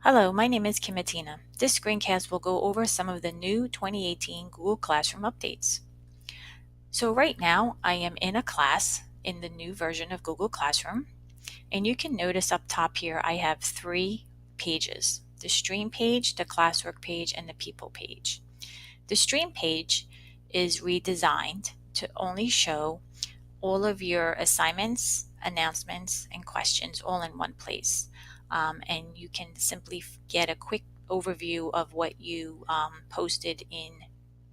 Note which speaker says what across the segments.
Speaker 1: Hello, my name is Kimatina. This screencast will go over some of the new 2018 Google Classroom updates. So right now, I am in a class in the new version of Google Classroom, and you can notice up top here I have 3 pages: the Stream page, the Classwork page, and the People page. The Stream page is redesigned to only show all of your assignments, announcements, and questions all in one place. And you can simply get a quick overview of what you posted in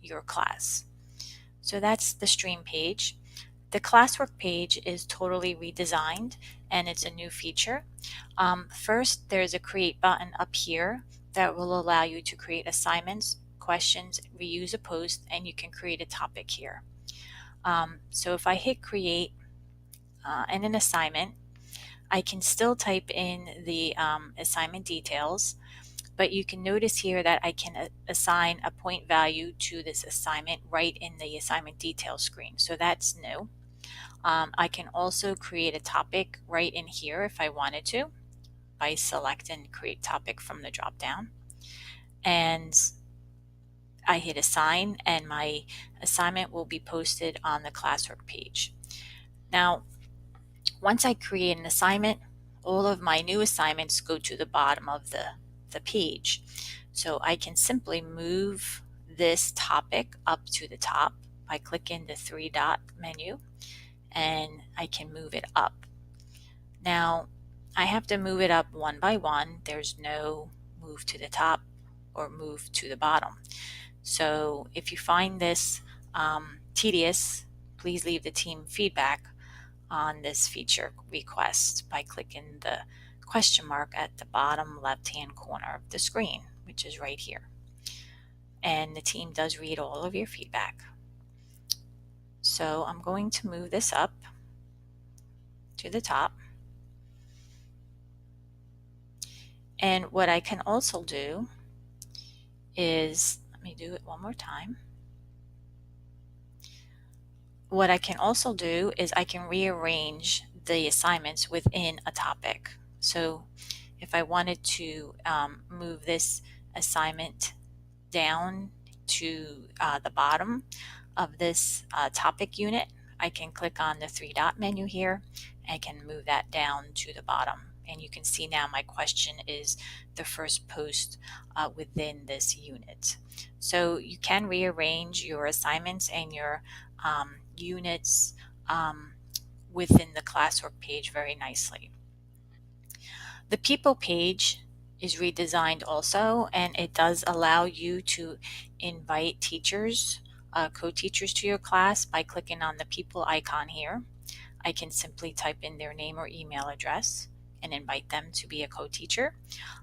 Speaker 1: your class. So that's the Stream page. The Classwork page is totally redesigned and it's a new feature. First, there's a Create button up here that will allow you to create assignments, questions, reuse a post, and you can create a topic here. So if I hit Create and an assignment, I can still type in the assignment details, but you can notice here that I can assign a point value to this assignment right in the assignment details screen. So that's new. I can also create a topic right in here if I wanted to by selecting Create Topic from the drop down. And I hit Assign and my assignment will be posted on the Classwork page. Now, once I create an assignment, all of my new assignments go to the bottom of the page. So I can simply move this topic up to the top by clicking the 3-dot menu, and I can move it up. Now, I have to move it up one by one. There's no move to the top or move to the bottom. So if you find this tedious, please leave the team feedback on this feature request by clicking the question mark at the bottom left-hand corner of the screen, which is right here. And the team does read all of your feedback. So I'm going to move this up to the top. And what I can also do is, let me do it one more time. What I can also do is I can rearrange the assignments within a topic. So if I wanted to move this assignment down to the bottom of this topic unit, I can click on the 3-dot menu here and can move that down to the bottom. And you can see now my question is the first post within this unit. So you can rearrange your assignments and your units within the Classwork page very nicely. The People page is redesigned also, and it does allow you to invite teachers, co-teachers to your class by clicking on the People icon here. I can simply type in their name or email address and invite them to be a co-teacher.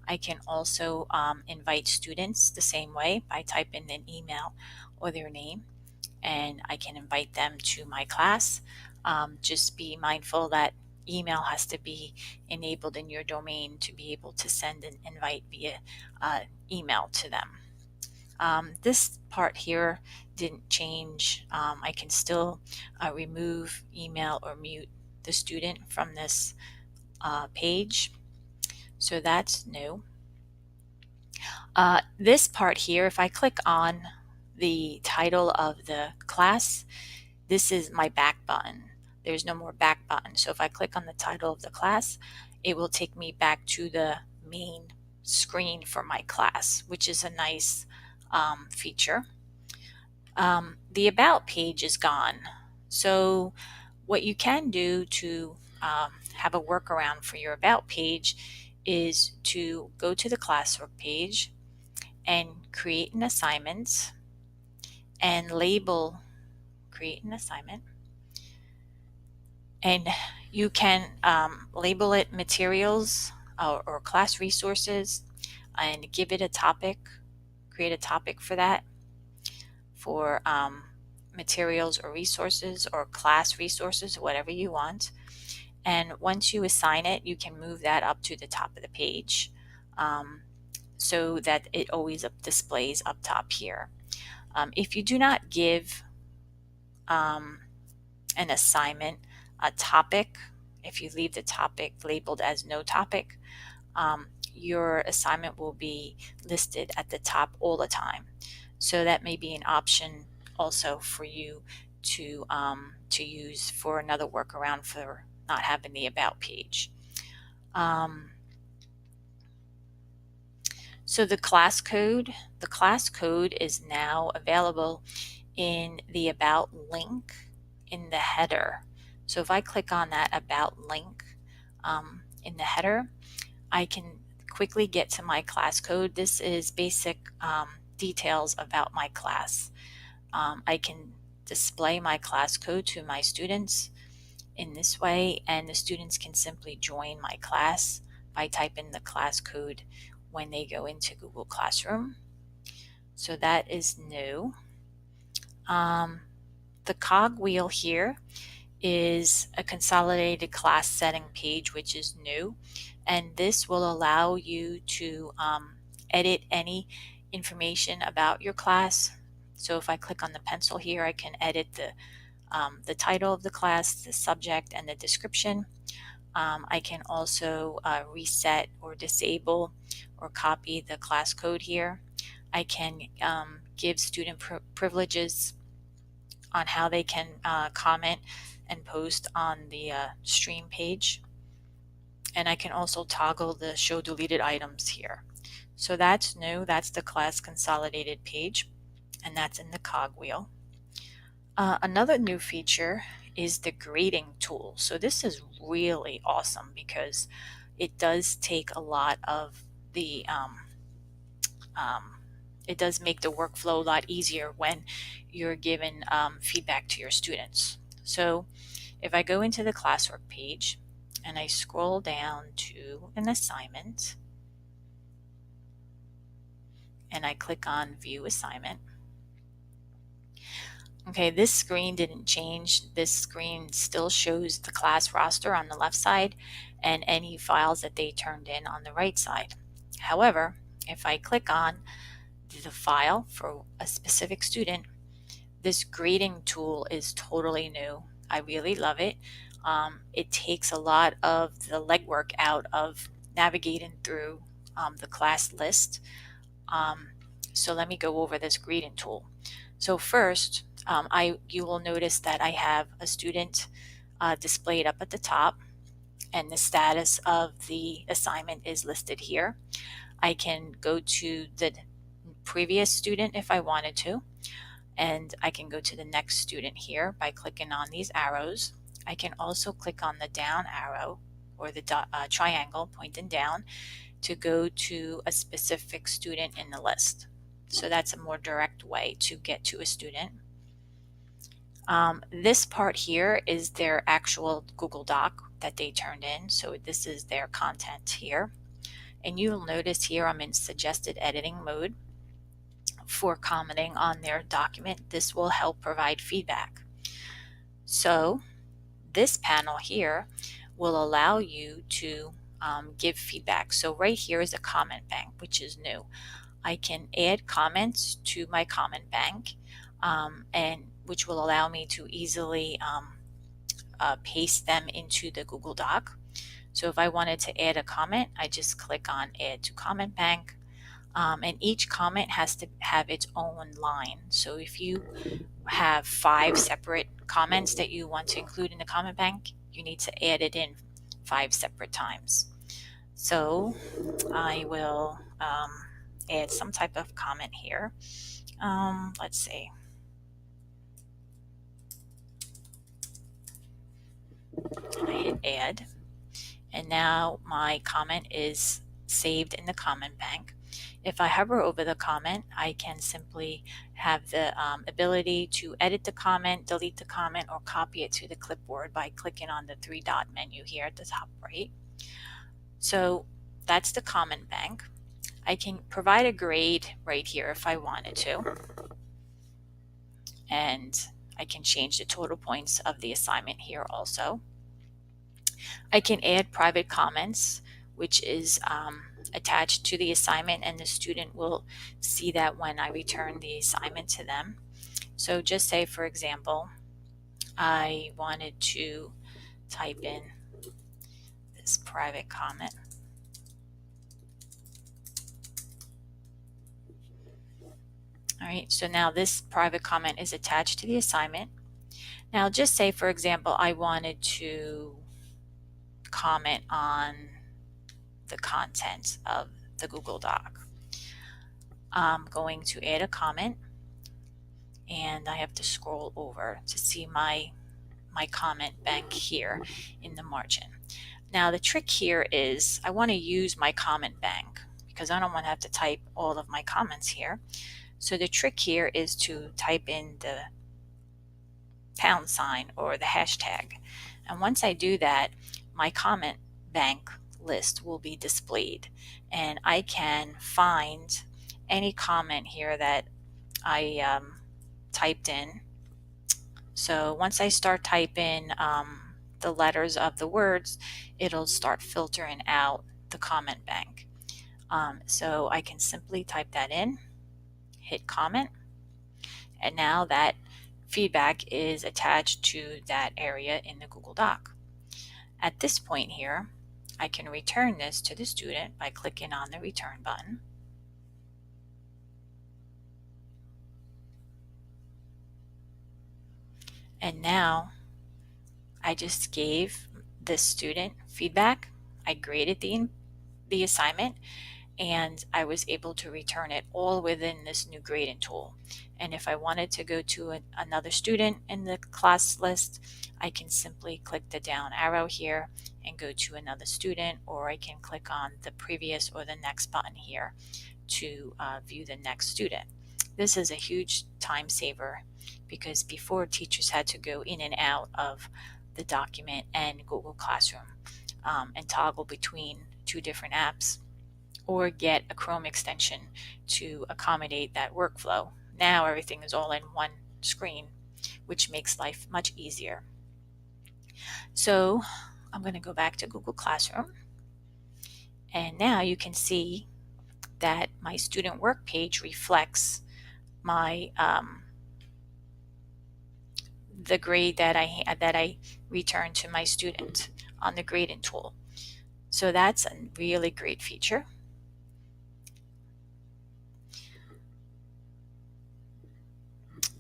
Speaker 1: I can also invite students the same way by typing an email or their name, and I can invite them to my class. Just be mindful that email has to be enabled in your domain to be able to send an invite via email to them. This part here didn't change. I can still remove, email, or mute the student from this page. So that's new. This part here, if I click on the title of the class, this is my back button. There's no more back button. So if I click on the title of the class, it will take me back to the main screen for my class, which is a nice feature. The About page is gone. So what you can do to have a workaround for your About page is to go to the Classwork page and create an assignment and create an assignment. And you can label it materials or class resources and give it a topic, create a topic for that, for materials or resources or class resources, whatever you want. And once you assign it, you can move that up to the top of the page so that it always displays up top here. If you do not give an assignment a topic, if you leave the topic labeled as no topic, your assignment will be listed at the top all the time. So that may be an option also for you to use for another workaround for not having the About page. So the class code is now available in the About link in the header. So if I click on that About link in the header, I can quickly get to my class code. This is basic details about my class. I can display my class code to my students in this way, and the students can simply join my class by typing the class code when they go into Google Classroom. So that is new. The cogwheel here is a consolidated class setting page, which is new, and this will allow you to edit any information about your class. So if I click on the pencil here, I can edit the title of the class, the subject, and the description. I can also reset or disable or copy the class code here. I can give student privileges on how they can comment and post on the stream page. And I can also toggle the show deleted items here. So that's new. That's the class consolidated page, and that's in the cogwheel. Another new feature is the grading tool. So this is really awesome because it does take a lot of the it does make the workflow a lot easier when you're given feedback to your students. So if I go into the classwork page and I scroll down to an assignment and I click on View Assignment, okay, this screen didn't change. This screen still shows the class roster on the left side and any files that they turned in on the right side. However, if I click on the file for a specific student, this grading tool is totally new. I really love it. It takes a lot of the legwork out of navigating through the class list. So let me go over this grading tool. So first, you will notice that I have a student displayed up at the top, and the status of the assignment is listed here. I can go to the previous student if I wanted to, and I can go to the next student here by clicking on these arrows. I can also click on the down arrow or the triangle pointing down to go to a specific student in the list. So that's a more direct way to get to a student. This part here is their actual Google Doc that they turned in. So this is their content here. And you'll notice here I'm in suggested editing mode for commenting on their document. This will help provide feedback. So this panel here will allow you to give feedback. So right here is a comment bank, which is new. I can add comments to my comment bank, and which will allow me to easily paste them into the Google Doc. So if I wanted to add a comment, I just click on Add to Comment Bank. And each comment has to have its own line. So if you have 5 separate comments that you want to include in the comment bank, you need to add it in 5 separate times. So I will add some type of comment here. Let's see. I hit add, and now my comment is saved in the comment bank. If I hover over the comment, I can simply have the ability to edit the comment, delete the comment, or copy it to the clipboard by clicking on the 3-dot menu here at the top right. So that's the comment bank. I can provide a grade right here if I wanted to, and I can change the total points of the assignment here also. I can add private comments, which is attached to the assignment, and the student will see that when I return the assignment to them. So just say, for example, I wanted to type in this private comment. All right, so now this private comment is attached to the assignment. Now just say, for example, I wanted to comment on the content of the Google Doc. I'm going to add a comment, and I have to scroll over to see my comment bank here in the margin. Now the trick here is I want to use my comment bank because I don't want to have to type all of my comments here. So the trick here is to type in the # or the hashtag. And once I do that, my comment bank list will be displayed, and I can find any comment here that I typed in. So once I start typing the letters of the words, it'll start filtering out the comment bank. So I can simply type that in, hit comment, and now that feedback is attached to that area in the Google Doc. At this point here, I can return this to the student by clicking on the return button. And now I just gave this student feedback. I graded the assignment, and I was able to return it all within this new grading tool. And if I wanted to go to another student in the class list, I can simply click the down arrow here and go to another student, or I can click on the previous or the next button here to view the next student. This is a huge time saver because before teachers had to go in and out of the document and Google Classroom and toggle between two different apps, or get a Chrome extension to accommodate that workflow. Now everything is all in one screen, which makes life much easier. So I'm going to go back to Google Classroom, and now you can see that my student work page reflects my the grade that I returned to my student on the grading tool. So that's a really great feature.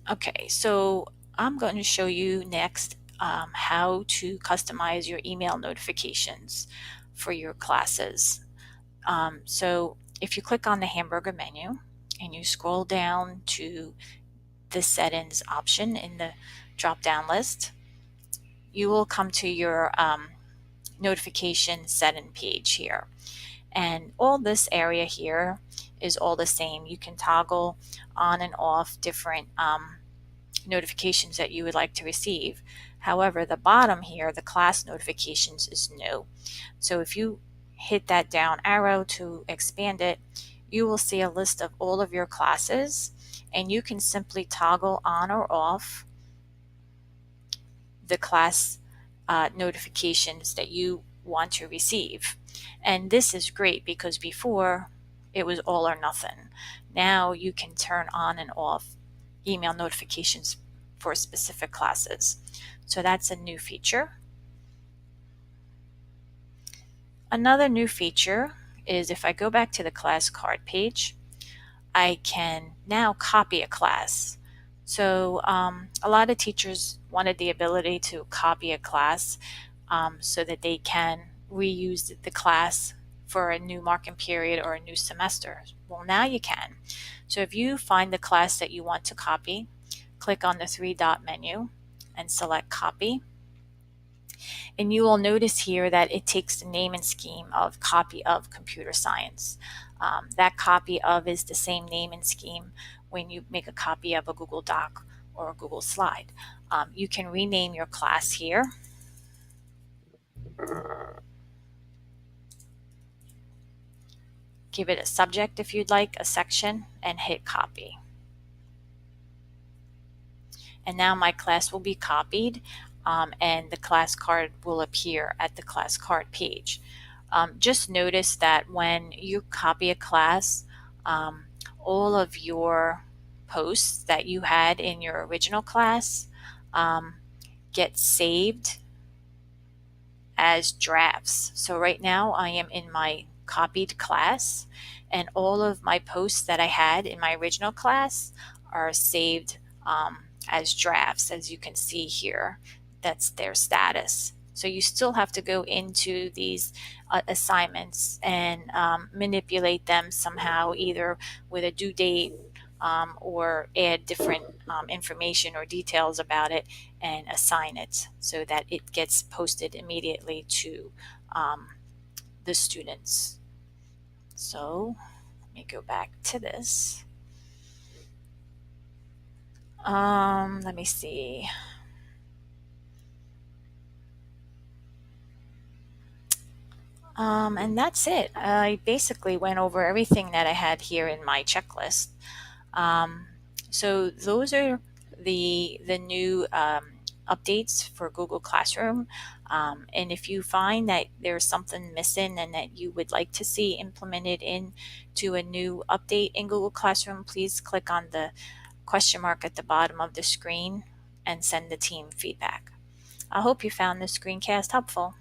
Speaker 1: Okay, so I'm going to show you next how to customize your email notifications for your classes. So if you click on the hamburger menu and you scroll down to the settings option in the drop-down list, you will come to your notification setting page here. And all this area here is all the same. You can toggle on and off different notifications that you would like to receive. However, the bottom here, the class notifications, is new. So if you hit that down arrow to expand it, you will see a list of all of your classes, and you can simply toggle on or off the class notifications that you want to receive. And this is great because before it was all or nothing. Now you can turn on and off email notifications for specific classes. So that's a new feature. Another new feature is if I go back to the class card page, I can now copy a class. So a lot of teachers wanted the ability to copy a class so that they can reuse the class for a new marking period or a new semester. Well, now you can. So if you find the class that you want to copy, click on the 3-dot menu and select copy. And you will notice here that it takes the name and scheme of copy of computer science. That copy of is the same name and scheme when you make a copy of a Google Doc or a Google slide. You can rename your class here. Give it a subject if you'd like, a section, and hit copy. And now my class will be copied and the class card will appear at the class card page. Just notice that when you copy a class, all of your posts that you had in your original class get saved as drafts. So right now I am in my copied class, and all of my posts that I had in my original class are saved as drafts, as you can see here. That's their status. So you still have to go into these assignments and manipulate them somehow, either with a due date or add different information or details about it and assign it so that it gets posted immediately to the students. So let me go back to this. Let me see. And that's it. I basically went over everything that I had here in my checklist. Um, so those are the new updates for Google Classroom. And if you find that there's something missing and that you would like to see implemented into a new update in Google Classroom, please click on the question mark at the bottom of the screen and send the team feedback. I hope you found this screencast helpful.